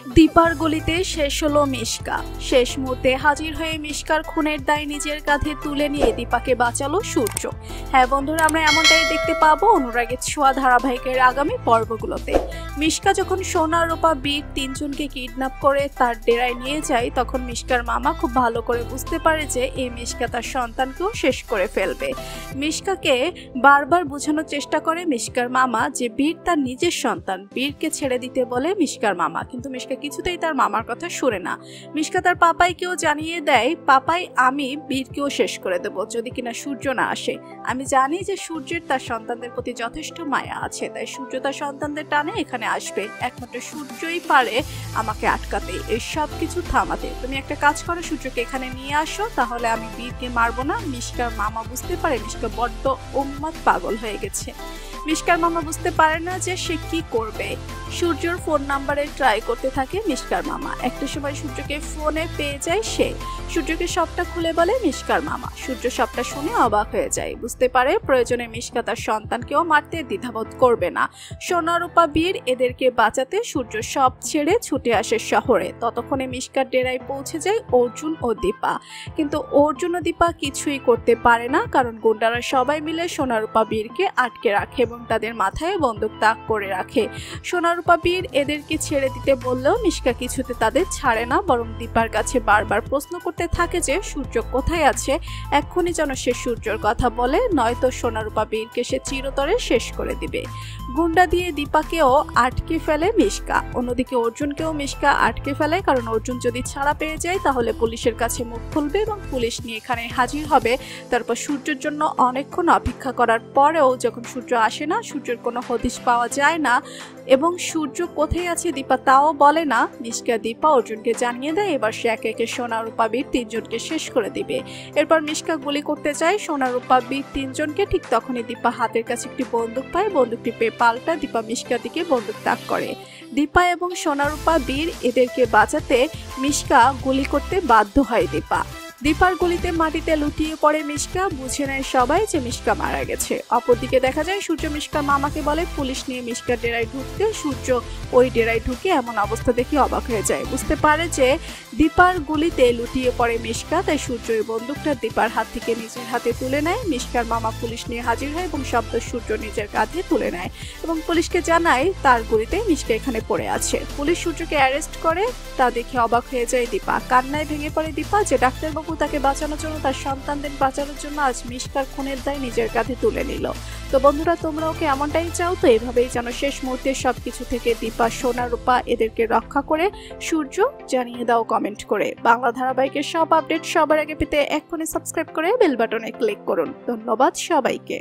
দীপার গলিতে শেষ হলো মিশকা। শেষ মুহূর্তে হাজির হয়ে মিশকার খুনের দায় নিজের কাঁধে তুলে নিয়ে দীপাকে বাঁচালো সূর্য। হ্যাঁ বন্ধুরা, আমরা এমনটাই দেখতে পাবো অনুরাগের ছোঁয়া ধারাবাহিকের আগামী পর্বগুলোতে। মিশকা যখন সোনা রূপা বীর তিনজনকে কিডন্যাপ করে তার ডেরায় নিয়ে যায়, তখন মিশকার মামা খুব ভালো করে বুঝতে পারে যে এই মিশকা তার সন্তানকেও শেষ করে ফেলবে। মিশকাকে বারবার বোঝানোর চেষ্টা করে মিশকার মামা যে বীর তার নিজের সন্তান, বীরকে ছেড়ে দিতে বলে মিশকার মামা, কিন্তু মিশকা কিছুতেই তার মামার কথা শুনে না। মিশকা তার পাপাইকেও জানিয়ে দেয়, পাপাই আমি বীরকেও শেষ করে দেব যদি কিনা সূর্য না আসে। আমি জানি যে সূর্যের তার সন্তানদের প্রতি যথেষ্ট মায়া আছে, তাই সূর্য তার সন্তানদের টানে এখানে আসবে। একমাত্র সূর্যই পারে আমাকে আটকাতে, এই সব কিছু থামাতে। তুমি একটা কাজ করো, সূর্যকে এখানে নিয়ে আসো, তাহলে আমি বীরকে মারবো না। মিশকার মামা বুঝতে পারে মিশকা বড্ড উন্মাদ পাগল হয়ে গেছে। মিশকার মামা বুঝতে পারে না যে সে কি করবে। সূর্যর ফোন নাম্বারে ট্রাই করতে থাকে মিশকার মামা। একটা সময় সূর্যকে ফোনে পেয়ে যায় সে। সূর্যকে সবটা খুলে বলে মিশকার মামা। সূর্য সবটা শুনে অবাক হয়ে যায়, বুঝতে পারে প্রয়োজনে মিশকা তার সন্তানকেও মারতে দ্বিধাবোধ করবে না। সোনা রূপা বীর এদেরকে বাঁচাতে সূর্য সব ছেড়ে ছুটে আসে শহরে। ততক্ষণে মিশকার ডেরায় পৌঁছে যায় অর্জুন ও দীপা, কিন্তু অর্জুন ও দীপা কিছুই করতে পারে না, কারণ গুন্ডারা সবাই মিলে সোনা রূপা বীরকে আটকে রাখে এবং তাদের মাথায় বন্দুক তাক করে রাখে। সোনা রূপা বীর এদেরকে ছেড়ে দিতে বললেও মিশকা কিছুতে তাদের ছাড়ে না, বরং দীপার কাছে বারবার প্রশ্ন করতে থাকে যে সূর্য কোথায় আছে। এক্ষুনি যেন সে সূর্যর কথা বলে, নয়তো সোনা রূপা বীরকে সে চিরতরে শেষ করে দিবে। গুন্ডা দিয়ে দীপাকেও আটকে ফেলে মিশকা। অন্যদিকে অর্জুনকেও মিশকা আটকে ফেলে, কারণ অর্জুন যদি ছাড়া পেয়ে যায় তাহলে পুলিশের কাছে মুখ খুলবে এবং পুলিশ নিয়ে এখানে হাজির হবে। তারপর সূর্যের জন্য অনেকক্ষণ অপেক্ষা করার পরেও যখন সূর্য আসে না, সূর্যের কোনো হদিশ পাওয়া যায় না এবং সূর্য কোথায় আছে দীপা তাও বলে না, মিশকা দীপা অর্জুনকে জানিয়ে দেয় এবার সে একে একে সোনা রূপা বীর তিনজনকে শেষ করে দিবে। এরপর মিশকা গুলি করতে চায় সোনা রূপা বীর তিনজনকে। ঠিক তখনই দীপা হাতের কাছে একটি বন্দুক পায়। বন্দুকটি পেয়ে পাল্টা দীপা মিশকার দিকে বন্দুক তাক করে। দীপা এবং সোনা রূপা বীর এদেরকে বাঁচাতে মিশকা গুলি করতে বাধ্য হয়। দীপার গুলিতে মাটিতে লুটিয়ে পড়ে মিশকা। বুঝে নেয় সবাই যে মিশকা মারা গেছে। অপরদিকে দেখা যায় সূর্য মিশকার মামাকে বলে পুলিশ নিয়ে মিশকার ডেরায় ঢুকতে। সূর্য ওই ডেরায় ঢুকে এমন অবস্থা দেখে অবাক হয়ে যায়, বুঝতে পারে যে দীপার গুলিতে লুটিয়ে পড়ে মিশকা, তাই সূর্য ওই বন্দুকটা দীপার হাত থেকে নিজের হাতে তুলে নেয়। মিশকার মামা পুলিশ নিয়ে হাজির হয় এবং শব্দ সূর্য নিজের কাঁধে তুলে নেয় এবং পুলিশকে জানায় তার গুলিতে মিশকা এখানে পড়ে আছে। পুলিশ সূর্যকে অ্যারেস্ট করে, তা দেখে অবাক হয়ে যায় দীপা। কান্নায় ভেঙে পড়ে দীপা যে ডাক্তারবাবু তাকে বাঁচানোর জন্য, তার সন্তানদের বাঁচানোর জন্য আজ মিশকার খুনের দায় নিজের কাঁধে তুলে নিল। তো বন্ধুরা, তোমরা ওকে এমনটাই চাও? তো এভাবেই যেন শেষ মুহূর্তে সবকিছু থেকে দীপা সোনা রূপা এদেরকে রক্ষা করে সূর্য, জানিয়ে দাও কমেন্ট করে। বাংলা ধারাবাহিকের সব আপডেট সবার আগে পেতে এক্ষুনি সাবস্ক্রাইব করে বেল বাটনে ক্লিক করুন। ধন্যবাদ সবাইকে।